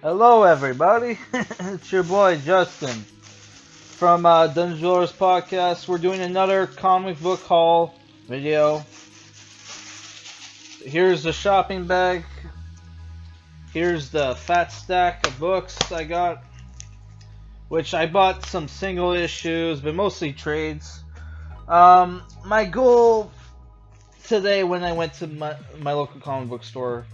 Hello, everybody. It's your boy Justin from Dungeon Dwellers Podcast. We're doing another comic book haul video. Here's the shopping bag. Here's the fat stack of books I got, which I bought some single issues, but mostly trades. My goal today when I went to my local comic book store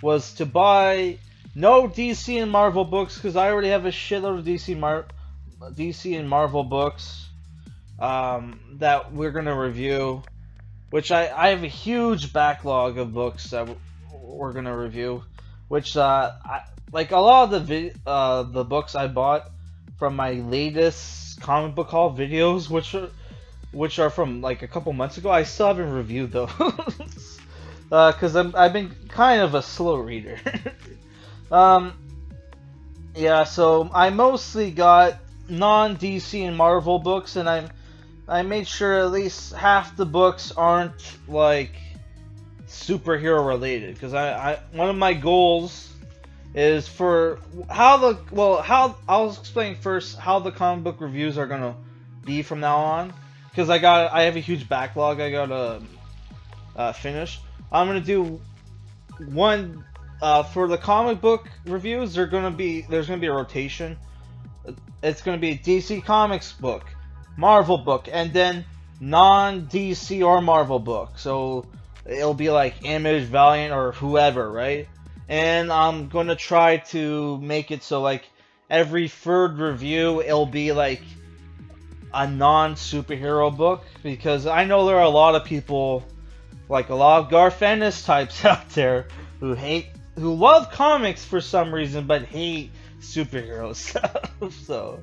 was to buy no DC and Marvel books because I already have a shitload of DC and Marvel books that we're gonna review. Which I have a huge backlog of books that we're gonna review. Which like a lot of the books I bought from my latest comic book haul videos, which are from like a couple months ago. I still haven't reviewed those because I've been kind of a slow reader. Yeah, so I mostly got non-DC and Marvel books, and I made sure at least half the books aren't like superhero related, because I one of my goals is for how I'll explain first how the comic book reviews are gonna be from now on, because I have a huge backlog I gotta finish. I'm gonna do one for the comic book reviews. There's gonna be a rotation. It's gonna be a DC Comics book, Marvel book, and then non-DC or Marvel book. So it'll be like Image, Valiant, or whoever, right? And I'm gonna try to make it so like every third review it'll be like a non-superhero book, because I know there are a lot of people, like a lot of Garfennis types out there who love comics for some reason but hate superhero stuff. So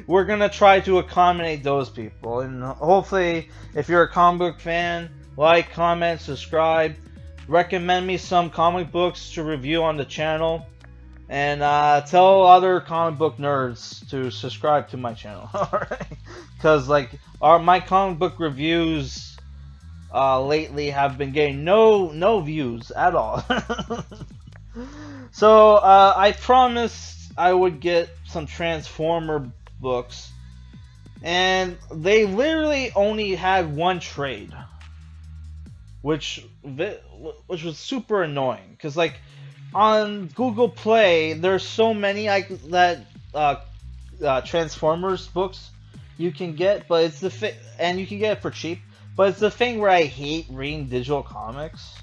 we're gonna try to accommodate those people, and hopefully if you're a comic book fan, like, comment, subscribe, recommend me some comic books to review on the channel, and tell other comic book nerds to subscribe to my channel. Alright, because like my comic book reviews lately have been getting no views at all. So I promised I would get some Transformer books, and they literally only had one trade, which was super annoying, because like on Google Play there's so many Transformers books you can get, but it's and you can get it for cheap, but it's the thing where I hate reading digital comics.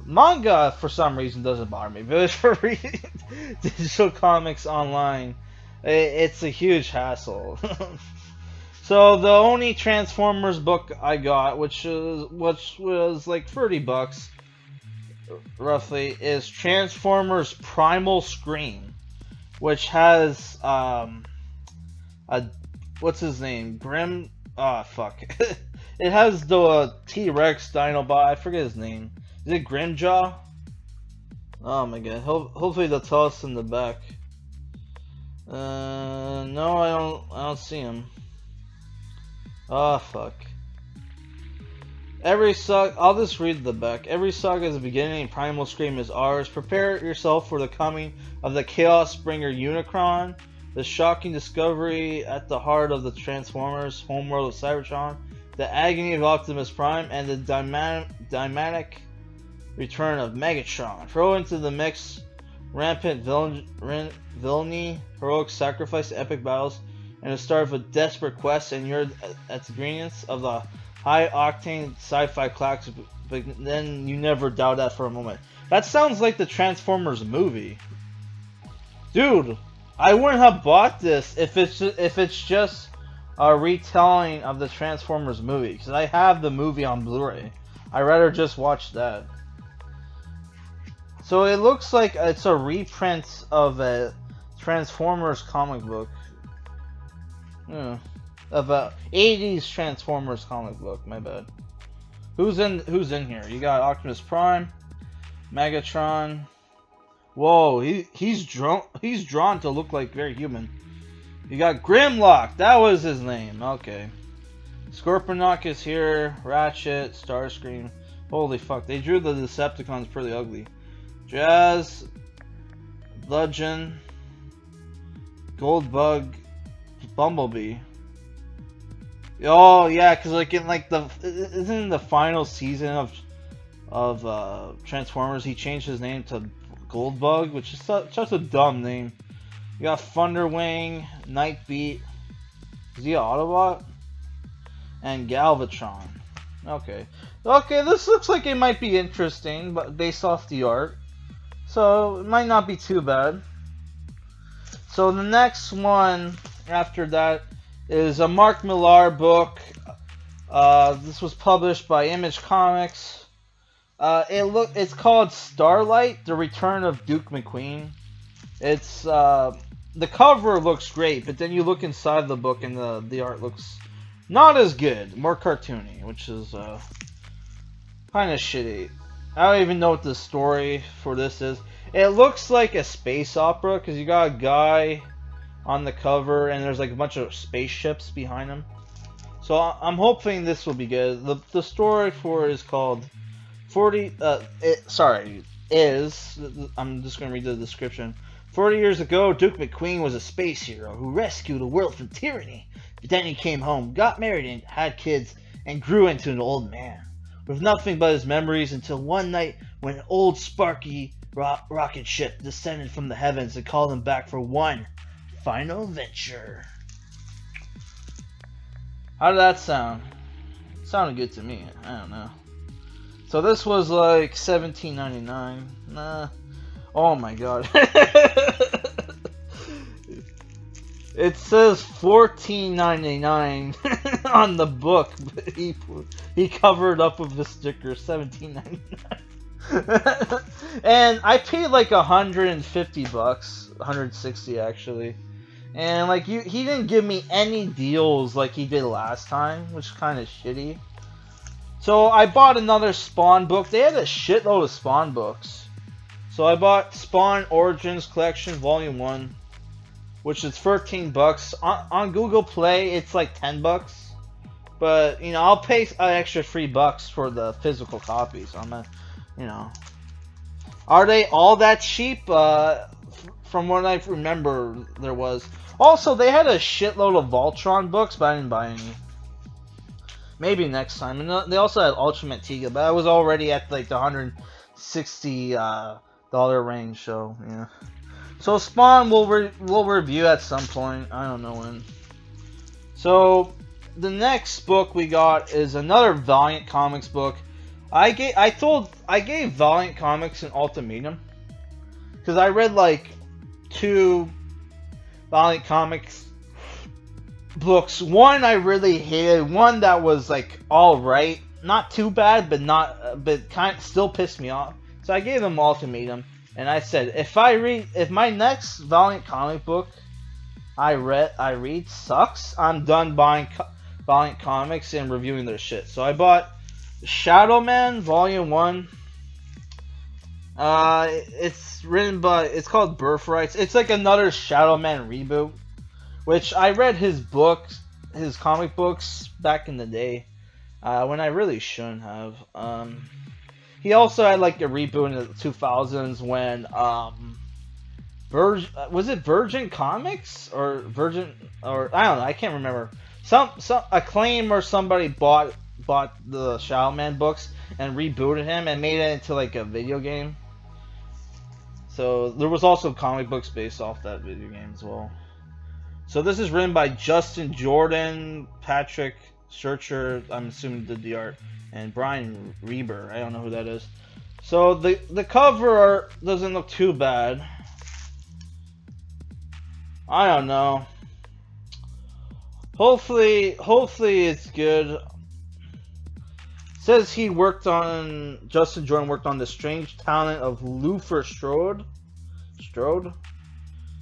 Manga, for some reason, doesn't bother me, but for reading digital comics online, it's a huge hassle. So the only Transformers book I got, which was like $30 roughly, is Transformers Primal Scream, which has what's his name? Grim. Ah, fuck. It has the T-Rex Dinobot. I forget his name. Is it Grimjaw? Oh my god. Hopefully they'll tell us in the back. No, I don't see him. Oh fuck. I'll just read the back. Every saga is a beginning, and Primal Scream is ours. Prepare yourself for the coming of the Chaos Bringer Unicron, the shocking discovery at the heart of the Transformers homeworld of Cybertron, the agony of Optimus Prime, and the dynamic return of Megatron. Throw into the mix rampant villainy, heroic sacrifice, epic battles, and the start of a desperate quest, and you're at the ingredients of the high-octane sci-fi classic, but then you never doubt that for a moment. That sounds like the Transformers movie. Dude, I wouldn't have bought this if it's just a retelling of the Transformers movie, because I have the movie on Blu-ray. I'd rather just watch that. So it looks like it's a reprint of a Transformers comic book. Yeah. Of a 80s Transformers comic book, my bad. Who's in here? You got Optimus Prime, Megatron. Whoa, he's drawn to look like very human. You got Grimlock, that was his name. Okay. Scorponok is here, Ratchet, Starscream. Holy fuck, they drew the Decepticons pretty ugly. Jazz, Legend, Goldbug, Bumblebee. Oh yeah, because like in like the isn't the final season of Transformers, he changed his name to Goldbug, which is such a dumb name. You got Thunderwing, Nightbeat, is he an Autobot? And Galvatron. Okay. Okay, this looks like it might be interesting, but based off the art. So, it might not be too bad. So, the next one after that is a Mark Millar book. This was published by Image Comics. It's called Starlight: The Return of Duke Mcqueen. It's the cover looks great, but then you look inside the book and the art looks not as good, more cartoony, which is kind of shitty. I don't even know what the story for this is. It looks like a space opera because you got a guy on the cover and there's like a bunch of spaceships behind him. So I'm hoping this will be good. The story for it is called 40. I'm just gonna read the description. 40 years ago, Duke Mcqueen was a space hero who rescued the world from tyranny. But then he came home, got married, and had kids, and grew into an old man with nothing but his memories until one night when an old sparky rocket ship descended from the heavens and called him back for one final venture. How did that sound? It sounded good to me. I don't know. So this was like $17.99. Nah. Oh my god. It says $14.99 on the book, but he covered up with the sticker $17.99. And I paid like $150, 160 actually. And like he didn't give me any deals like he did last time, which is kind of shitty. So I bought another Spawn book. They had a shitload of Spawn books. So I bought Spawn Origins Collection Volume 1, which is $13. On Google Play, it's like $10. But, you know, I'll pay an extra $3 for the physical copy. So I'm are they all that cheap? From what I remember, there was. Also, they had a shitload of Voltron books, but I didn't buy any. Maybe next time. And they also had Ultimate Tiga, but I was already at like the $160 range, so yeah. So Spawn we'll review at some point. I don't know when. So the next book we got is another Valiant Comics book. I gave Valiant Comics an ultimatum because I read like 2 Valiant Comics books. One I really hated. One that was like all right, not too bad, but kind of still pissed me off. So I gave them an ultimatum, and I said if my next Valiant comic book I read sucks, I'm done buying Valiant comics and reviewing their shit. So I bought Shadow Man Volume 1. It's called Birthrights. It's like another Shadow Man reboot, which I read his comic books back in the day, when I really shouldn't have. He also had like a reboot in the 2000s when was it Virgin Comics or Virgin, or I don't know, I can't remember. Some Acclaim or somebody bought the Shadow Man books and rebooted him and made it into like a video game. So there was also comic books based off that video game as well. So this is written by Justin Jordan, Patrick Searcher, I'm assuming did the art, and Brian Reber. I don't know who that is. So the cover art doesn't look too bad. I don't know. Hopefully it's good. It says Justin Jordan worked on The Strange Talent of Luther Strode.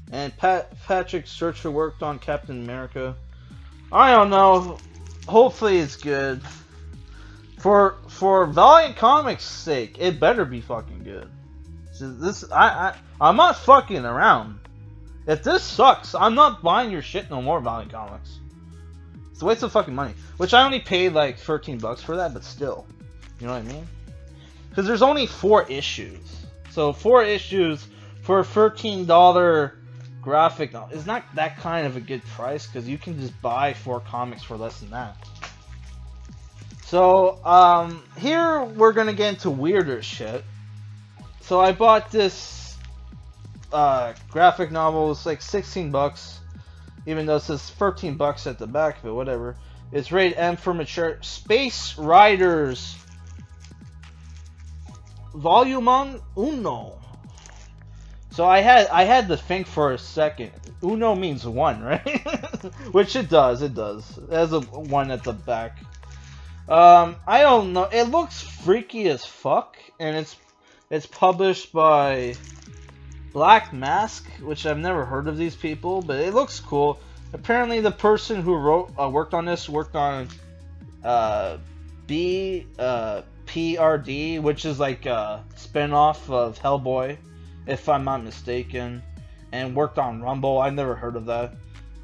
And Patrick Searcher worked on Captain America. I don't know. Hopefully it's good. For Valiant Comics' sake, it better be fucking good. I'm not fucking around. If this sucks, I'm not buying your shit no more, Valiant Comics. It's a waste of fucking money. Which I only paid like $13 for that, but still. You know what I mean? Because there's only 4 issues. So 4 issues for a $13 graphic novel, it's not that kind of a good price because you can just buy 4 comics for less than that. So, here we're gonna get into weirder shit. So I bought this graphic novel. It's like $16, even though it says $13 at the back, but whatever. It's rated M for mature. Space Riders, Volume Uno. So I had to think for a second. Uno means one, right? Which it does. It does. It has a 1 at the back. I don't know. It looks freaky as fuck, and it's published by Black Mask, which I've never heard of these people, but it looks cool. Apparently, the person who worked on this worked on PRD, which is like a spinoff of Hellboy, if I'm not mistaken, and worked on Rumble. I've never heard of that.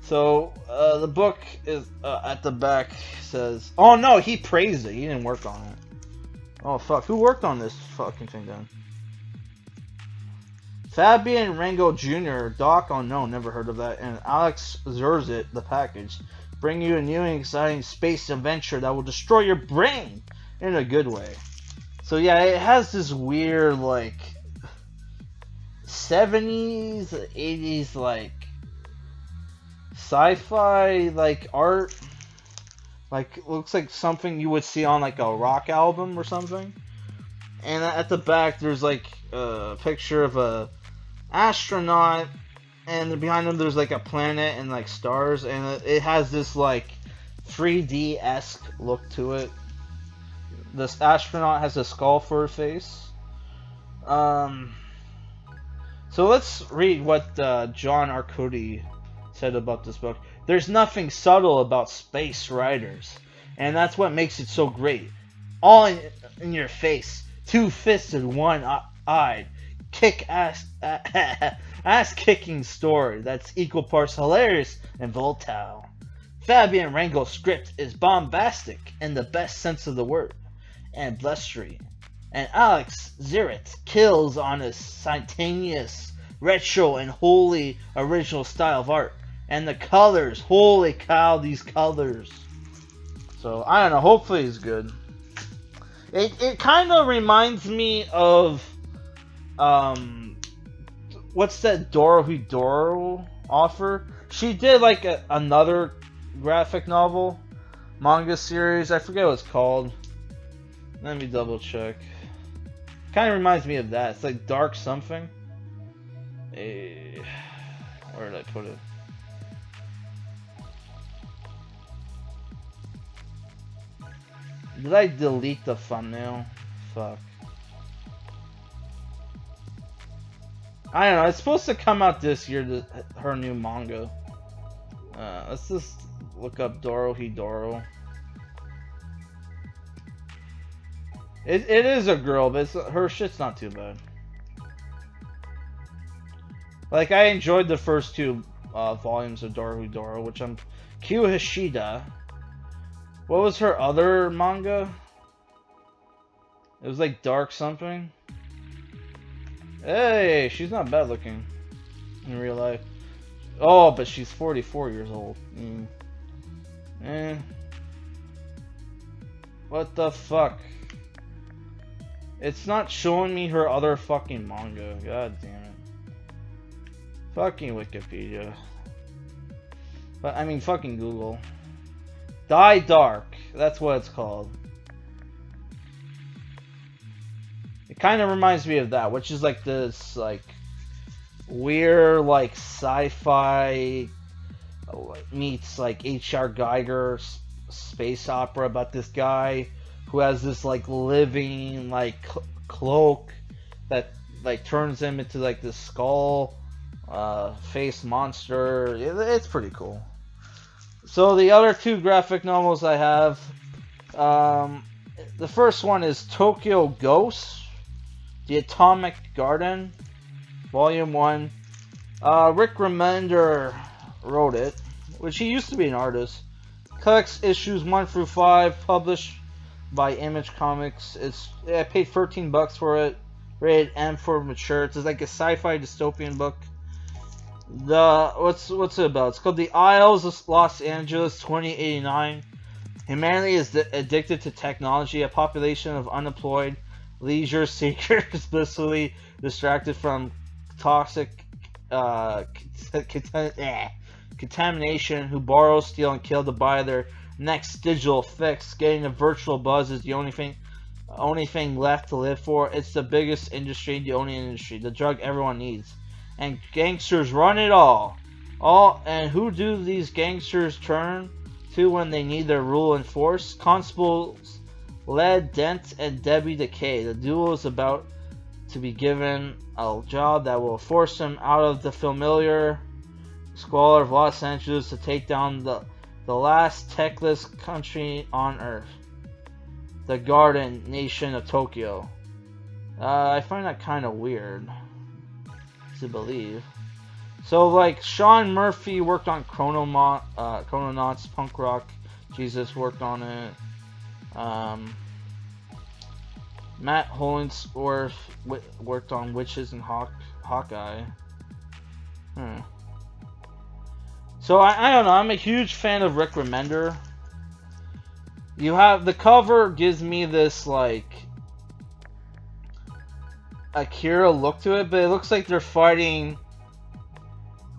So, the book is, at the back says... Oh, no, he praised it. He didn't work on it. Oh, fuck. Who worked on this fucking thing, then? Fabian Rango Jr., Doc Unknown, never heard of that, and Alex Zerzit, the package, bring you a new and exciting space adventure that will destroy your brain in a good way. So, yeah, it has this weird, like, 70s, 80s, like, sci-fi like art, like looks like something you would see on like a rock album or something. And at the back there's like a picture of a astronaut, and behind him there's like a planet and like stars, and it has this like 3D-esque look to it. This astronaut has a skull for a face. So let's read what John Arcudi said about this book. There's nothing subtle about Space Riders, and that's what makes it so great. All in your face, two-fisted, one-eyed, kick-ass, ass-kicking story that's equal parts hilarious and volatile. Fabian Rango's script is bombastic in the best sense of the word, and blustery. And Alex Zerzit kills on a spontaneous, retro, and wholly original style of art. And the colors, holy cow, these colors. So, I don't know, hopefully it's good. It kind of reminds me of, what's that Dorohedoro author? She did, like, another graphic novel, manga series, I forget what it's called. Let me double check. Kind of reminds me of that. It's like Dark something. Where did I put it? Did I delete the thumbnail? Fuck. I don't know. It's supposed to come out this year, her new manga. Let's just look up Dorohedoro. It is a girl, but her shit's not too bad. Like, I enjoyed the first 2 volumes of Dorohedoro, which I'm... Kyu Hishida. What was her other manga? It was like Dark something. Hey, she's not bad looking in real life. Oh, but she's 44 years old. What the fuck? It's not showing me her other fucking manga. God damn it. Fucking Wikipedia. But I mean, fucking Google. Die Dark. That's what it's called. It kind of reminds me of that, which is like this, like, weird, like, sci-fi meets, like, H.R. Geiger space opera about this guy who has this, like, living, like, cloak that, like, turns him into, like, this skull face monster. It's pretty cool. So the other 2 graphic novels I have, the first one is Tokyo Ghost, The Atomic Garden, Volume 1. Rick Remender wrote it, which he used to be an artist. Collects issues 1 through 5, published by Image Comics. I paid $13 for it. rated M for mature. It's like a sci-fi dystopian book. What's it about? It's called The Isles of Los Angeles 2089. Humanity is addicted to technology. A population of unemployed leisure seekers blissfully distracted from toxic contamination who borrow, steal, and kill to buy their next digital fix. Getting a virtual buzz is the only thing left to live for. It's the biggest industry, the only industry, the drug everyone needs. And gangsters run it all. And who do these gangsters turn to when they need their rule and force? Constables Led Dent and Debbie Decay. The duo is about to be given a job that will force them out of the familiar squalor of Los Angeles to take down the last techless country on Earth, the Garden Nation of Tokyo. I find that kind of weird to believe. So, like, Sean Murphy worked on Chrononauts, Punk Rock Jesus worked on it. Matt Hollingsworth worked on Witches and Hawkeye. So I don't know. I'm a huge fan of Rick Remender. You have the cover gives me this like Akira look to it, but it looks like they're fighting.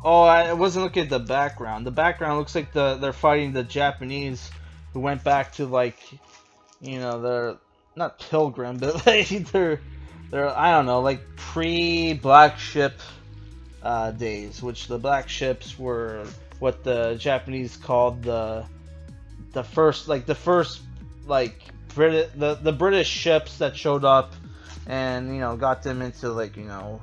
Oh, I wasn't looking at the background. The background looks like they're fighting the Japanese who went back to like, you know, they're not Pilgrim, but like they're I don't know, like pre-Black Ship days, which the Black Ships were what the Japanese called the first British ships that showed up and, you know, got them into like, you know,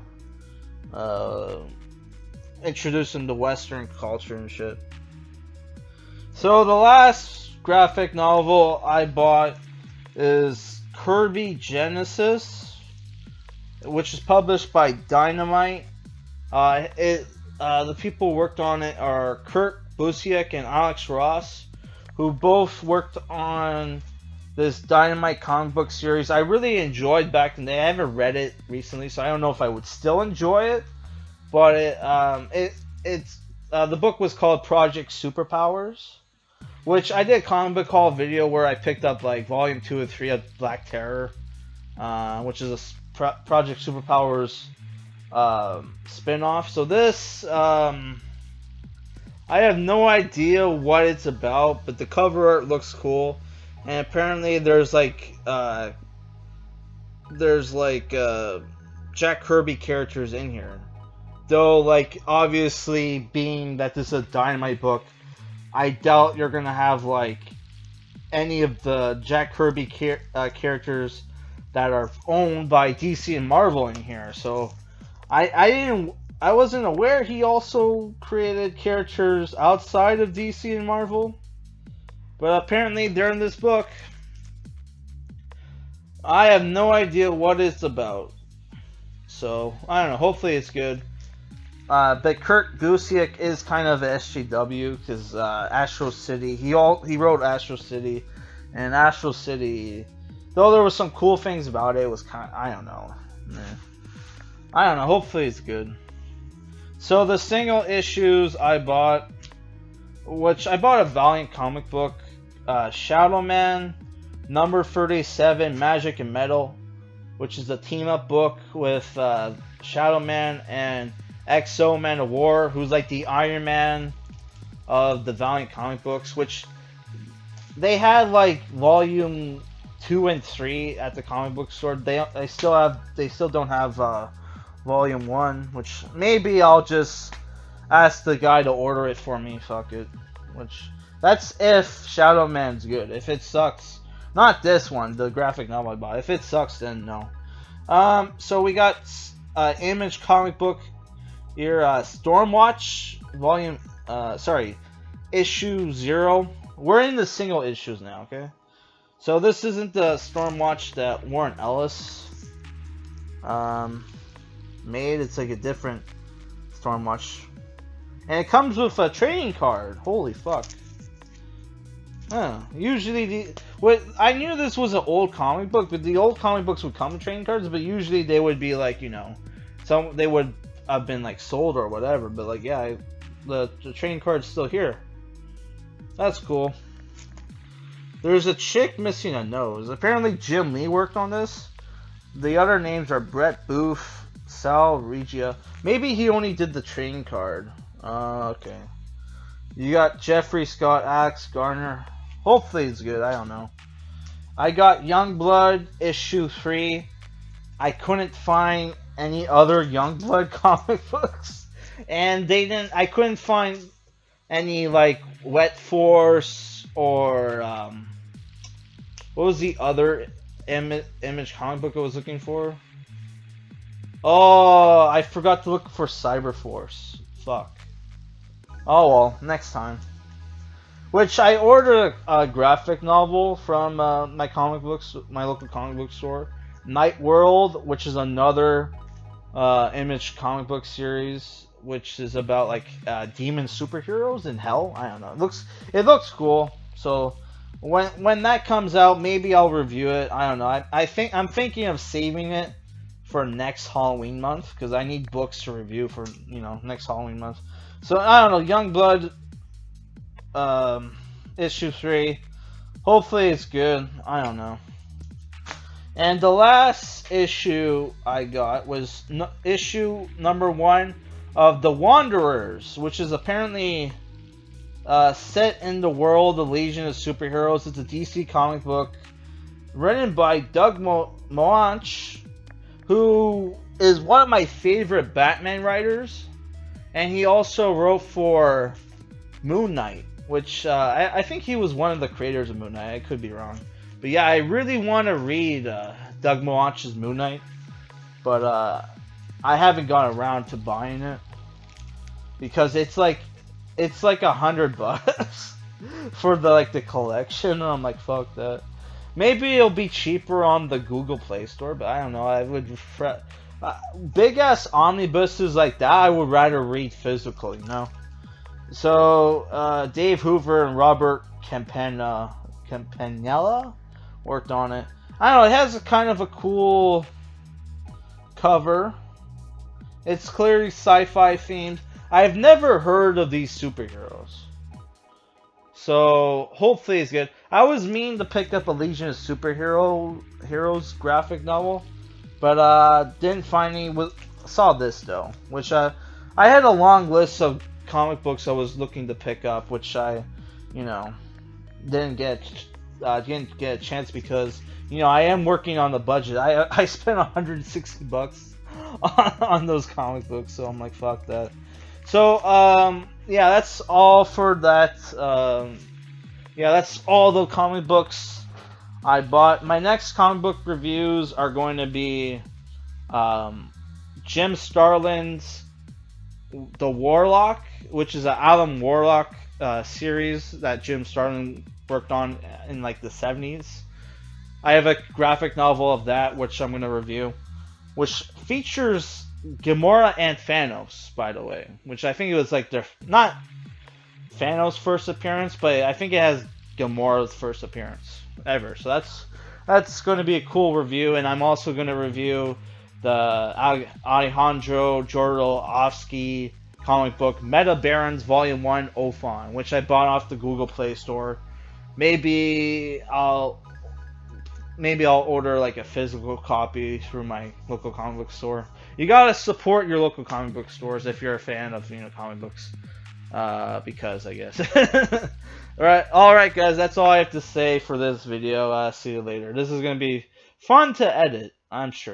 introduced them to Western culture and shit. So the last graphic novel I bought is Kirby Genesis, which is published by Dynamite. The people who worked on it are Kurt Busiek and Alex Ross, who both worked on this Dynamite comic book series. I really enjoyed back in the day. I haven't read it recently, so I don't know if I would still enjoy it. But the book was called Project Superpowers, which I did a comic book haul video where I picked up like volume 2 and 3 of Black Terror, which is a Project Superpowers spin-off. So this, I have no idea what it's about, but the cover art looks cool, and apparently there's Jack Kirby characters in here. Though, like, obviously, being that this is a Dynamite book, I doubt you're gonna have like any of the Jack Kirby characters that are owned by DC and Marvel in here. So I wasn't aware he also created characters outside of DC and Marvel, but apparently they're in this book. I have no idea what it's about, so I don't know. Hopefully it's good. But Kurt Busiek is kind of a SJW because Astro City. He wrote Astro City, and Astro City, though there was some cool things about it, was kind of, I don't know. I don't know. Hopefully it's good. So the single issues I bought, which I bought a Valiant comic book, Shadow Man, number 37, Magic and Metal, which is a team up book with Shadow Man and XO Man of War, who's like the Iron Man of the Valiant comic books, which they had like volume 2 and 3 at the comic book store. They still don't have volume 1, which maybe I'll just ask the guy to order it for me. Fuck it. Which that's if Shadow Man's good. If it sucks, not this one, the graphic novel I bought. If it sucks, then no. So we got Image comic book here, Stormwatch issue 0. We're in the single issues now, okay? So this isn't the Stormwatch that Warren Ellis made. It's like a different Stormwatch, and it comes with a trading card. Holy fuck! Usually, what I knew this was an old comic book, but the old comic books would come with trading cards, but usually they would be like, some they would have been like sold or whatever. But like, yeah, the trading card's still here. That's cool. There's a chick missing a nose. Apparently, Jim Lee worked on this. The other names are Brett Booth, Sal Regia. Maybe he only did the trading card. Okay. You got Jeffrey Scott, Alex Garner. Hopefully it's good. I don't know. I got Youngblood issue 3. I couldn't find any other Youngblood comic books, and I couldn't find any like Wet Force or what was the other Image comic book I was looking for? Oh, I forgot to look for Cyberforce. Fuck. Oh well, next time. Which I ordered a graphic novel from my local comic book store. Night World, which is another Image comic book series, which is about like demon superheroes in hell. I don't know. It looks cool. So when that comes out, maybe I'll review it. I don't know. I'm thinking of saving it for next Halloween month because I need books to review for next Halloween month. So I don't know. Youngblood. Issue 3. Hopefully it's good. I don't know. And the last issue I got was issue number 1 of The Wanderers, which is apparently set in the world of Legion of Superheroes. It's a DC comic book written by Doug Moench, who is one of my favorite Batman writers. And he also wrote for Moon Knight, which I think he was one of the creators of Moon Knight. I could be wrong. But yeah, I really want to read Doug Moench's Moon Knight. But I haven't gone around to buying it. Because it's like $100 for the collection. And I'm like, fuck that. Maybe it'll be cheaper on the Google Play Store, but I don't know. I would big ass omnibuses like that, I would rather read physically, So Dave Hoover and Robert Campanella worked on it. I don't know, it has a kind of a cool cover. It's clearly sci-fi themed. I've never heard of these superheroes, so hopefully it's good. I was meaning to pick up a Legion of Heroes graphic novel, but didn't find any. Saw this though, which I had a long list of comic books I was looking to pick up, which I, didn't get a chance because I am working on the budget. I spent $160 on those comic books, so I'm like, fuck that. So yeah, that's all for that. Yeah, that's all the comic books I bought. My next comic book reviews are going to be Jim Starlin's The Warlock, which is an Alan Warlock series that Jim Starlin worked on in like the 70s. I have a graphic novel of that, which I'm going to review, which features Gamora and Thanos, by the way, which I think it was like their, not Thanos' first appearance, but I think it has Gamora's first appearance ever. So that's going to be a cool review, and I'm also going to review the Alejandro Jodorowsky comic book Meta Barons Volume 1 Ophon, which I bought off the Google Play Store. Maybe I'll order like a physical copy through my local comic book store. You gotta support your local comic book stores if you're a fan of comic books, because I guess. all right, guys, that's all I have to say for this video. See you later. This is gonna be fun to edit, I'm sure.